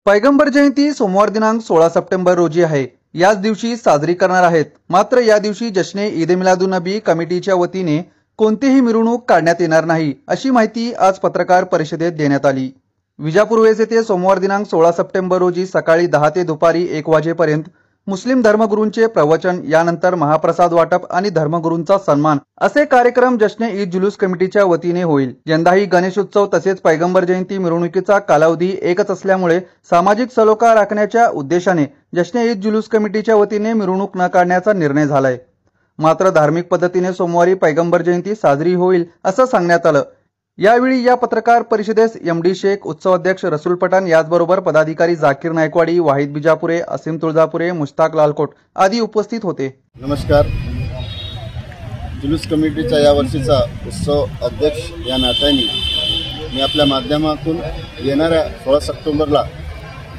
पैगंबर जयंती सोमवार दिनांक 16 सप्टेंबर रोजी आहे। याच दिवशी साजरी करणार आहेत। मात्र या दिवशी जश्ने ईद मिलादुन नबी कमिटीच्या वतीने कोणतीही मिरवणूक काढण्यात येणार नाही, अशी माहिती आज पत्रकार परिषदेत देण्यात आली। विजापूर वेस येथे सोमवार दिनांक 16 सप्टेंबर रोजी सकाळी 10 ते दुपारी 1 वाजेपर्यंत मुस्लिम धर्मगुरूंचे प्रवचन, यानंतर महाप्रसाद वाटप आणि धर्मगुरूंचा सन्मान असे कार्यक्रम जश्ने ईद जुलूस कमिटीच्या वतीने होईल। यंदाही गणेशोत्सव तसेच पैगंबर जयंती मिरवणुकीचा कालावधी एकच असल्यामुळे सामाजिक सलोखा राखण्याच्या उद्देशाने जश्ने ईद जुलूस कमिटीच्या वतीने मिरवणूक न काढण्याचा निर्णय झालाय। मात्र धार्मिक पद्धतीने सोमवारी पैगंबर जयंती साजरी होईल असं सांगण्यात आलं। यावेळी या पत्रकार परिषदेस एमडी शेख, उत्सव अध्यक्ष रसूल पठाण, याचबरोबर पदाधिकारी जाकीर नायकवाडी, वाहिद बिजापुरे, असीम तुळजापुरे, मुश्ताक लालकोट आदी उपस्थित होते। नमस्कार। जुलूस कमिटीचा या वर्षीचा उत्सव अध्यक्ष या नात्याने मी आपल्या माध्यमातून येणाऱ्या 16 सप्टेंबरला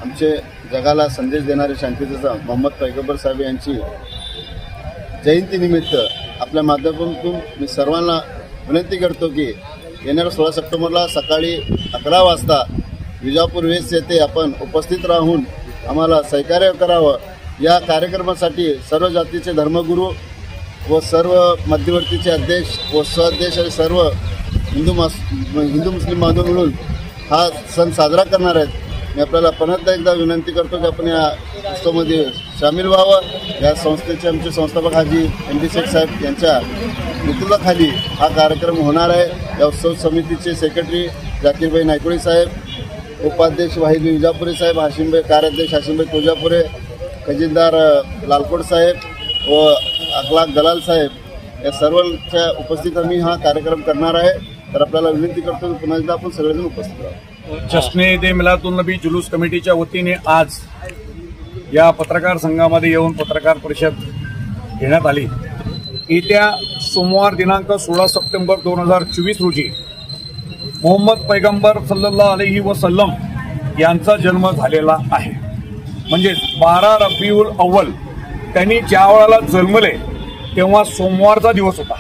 आमचे जगाला संदेश देणारे शांततेचा मोहम्मद पैगंबर साहेब यांची जयंतीनिमित्त आपल्या माध्यमातून मी सर्वांना विनंती करतो की येणाऱ्या 16 सप्टेंबरला सकाळी 11 वाजता विजापूर वेस येथे आपण उपस्थित राहून आम्हाला सहकार्य करावं। या कार्यक्रमासाठी सर्व जातीचे धर्मगुरू व सर्व मध्यवर्तीचे अध्यक्ष व सहअध्यक्ष आणि सर्व हिंदू मुस्लिम बांधव मिळून हा सण साजरा करणार आहेत। मी आपल्याला पुन्हा एकदा विनंती करतो की आपण या उत्सवामध्ये सामील व्हावं। या संस्थेचे आमचे संस्थापक हाजी एमडी शेख साहेब यांच्या नेतृत्वाखाली हा कार्यक्रम होणार आहे। या उत्सव समितीचे सेक्रेटरी जाकीरभाई नायकवाडी साहेब, उपाध्यक्ष वाहिद बिजापुरे साहेब, हाशिमभाई कार्याध्यक्ष हाशिमभाई तुळजापुरे, खजिनदार लालकोट साहेब व अखलाक दलाल साहेब या सर्वांच्या उपस्थित आम्ही हा कार्यक्रम करणार आहे। तर आपल्याला विनंती करतो की पुन्हा एकदा आपण सगळेजण उपस्थित राहू। जश्ने ईद मिलादुन नबी जुलूस कमिटीच्या वतीने आज या पत्रकार संघामध्ये येऊन पत्रकार परिषद घेण्यात आली। येत्या सोमवार दिनांक 16 सप्टेंबर 2024 रोजी मोहम्मद पैगंबर सल्लल्लाहु अलैहि वसल्लम यांचा जन्म झालेला आहे। म्हणजे 12 रबिउल अव्वल त्यांनी ज्या वेळेला जन्मले तेव्हा सोमवारचा दिवस होता।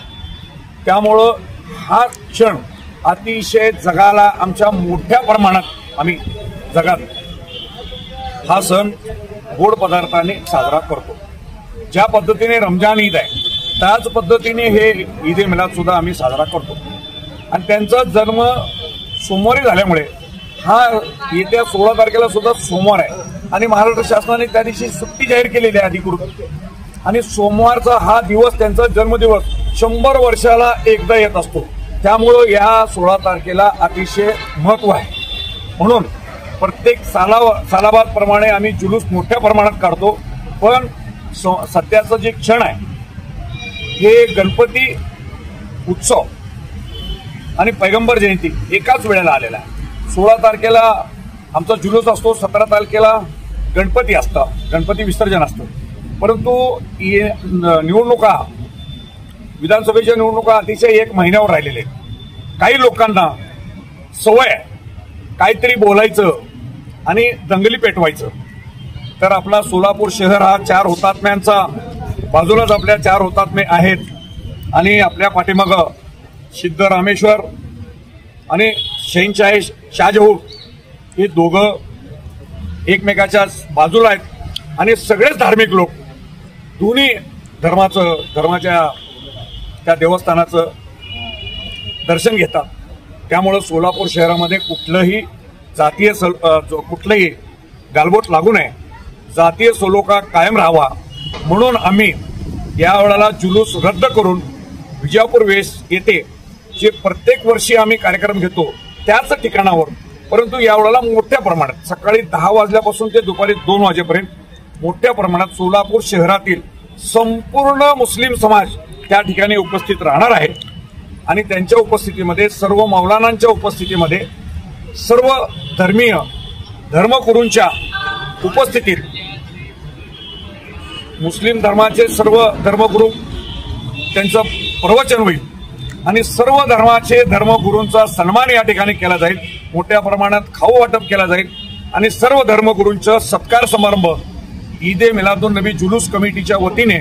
त्यामुळं हा क्षण अतिशय जगाला आमच्या मोठ्या प्रमाणात आम्ही जगात हा सण गोड पदार्थाने साजरा करतो। ज्या पद्धतीने रमजान ईद आहे त्याच पद्धतीने हे ईद ए मिलाद सुद्धा आम्ही साजरा करतो। आणि त्यांचा जन्म सोमवारी झाल्यामुळे हा येत्या 16 तारखेला सुद्धा सोमवार आहे आणि महाराष्ट्र शासनाने त्या दिवशी सुट्टी जाहीर केलेली आहे अधिकृत। आणि सोमवारचा हा दिवस त्यांचा जन्मदिवस 100 वर्षाला एकदा येत असतो। त्यामुळं या 16 तारखेला अतिशय महत्त्व आहे। म्हणून प्रत्येक सालाबादप्रमाणे आम्ही जुलूस मोठ्या प्रमाणात काढतो। पण सध्याचं जे क्षण आहे हे गणपती उत्सव आणि पैगंबर जयंती एकाच वेळेला आलेला आहे। 16 तारखेला आमचा जुलूस असतो, 17 तारखेला गणपती असतं, गणपती विसर्जन असतं। परंतु निवडणुका, विधानसभेच्या निवडणुका अतिशय 1 महिन्यावर राहिलेले आहेत। काही लोकांना सवय आहे काहीतरी बोलायचं आणि दंगली पेटवायचं। तर आपला सोलापूर शहर हा 4 हुतात्म्यांचा, बाजूलाच आपल्या 4 हुतात्मे आहेत आणि आपल्या पाठीमागं सिद्धरामेश्वर आणि शहीनशाही शाहजहूर हे दोघं एकमेकाच्या बाजूला आहेत आणि सगळेच धार्मिक लोक दोन्ही धर्माच्या त्या देवस्थानाचं दर्शन घेतात। त्यामुळं सोलापूर शहरामध्ये कुठलंही कुठलंही गालबोट लागू नये, जातीय सलोखा कायम राहावा म्हणून आम्ही यावेळेला जुलूस रद्द करून विजापूर वेस येथे जे प्रत्येक वर्षी आम्ही कार्यक्रम घेतो त्याच ठिकाणावर, परंतु यावेळेला मोठ्या प्रमाणात सकाळी 10 वाजल्यापासून ते दुपारी 2 वाजेपर्यंत मोठ्या प्रमाणात सोलापूर शहरातील संपूर्ण मुस्लिम समाज त्या ठिकाणी उपस्थित राहणार आहे। आणि त्यांच्या उपस्थितीमध्ये, सर्व मौलानांच्या उपस्थितीमध्ये, सर्व धर्मगुरूंच्या उपस्थितीत मुस्लिम धर्माचे सर्व धर्मगुरू त्यांचं प्रवचन होईल आणि सर्व धर्माचे धर्मगुरूंचा सन्मान या ठिकाणी केला जाईल। मोठ्या प्रमाणात खाऊ वाटप केला जाईल आणि सर्व धर्मगुरूंचा सत्कार समारंभ ईद ए मिलादुन नबी जुलूस कमिटीच्या वतीने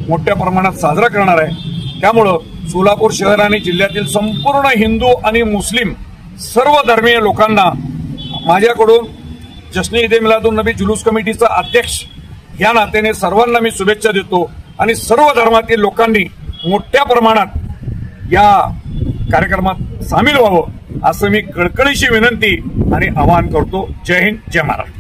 मोठ्या प्रमाणात साजरा करणार आहे। त्यामुळं सोलापूर शहर आणि जिल्ह्यातील संपूर्ण हिंदू आणि मुस्लिम सर्व धर्मीय लोकांना माझ्याकडून जश्न ईद मिलादुन नबी जुलूस कमिटीचा अध्यक्ष या नात्याने सर्वांना मी शुभेच्छा देतो आणि सर्व धर्मातील लोकांनी मोठ्या प्रमाणात या कार्यक्रमात सामील व्हावं असं मी कळकळीची विनंती आणि आवाहन करतो. जय हिंद, जय महाराष्ट्र.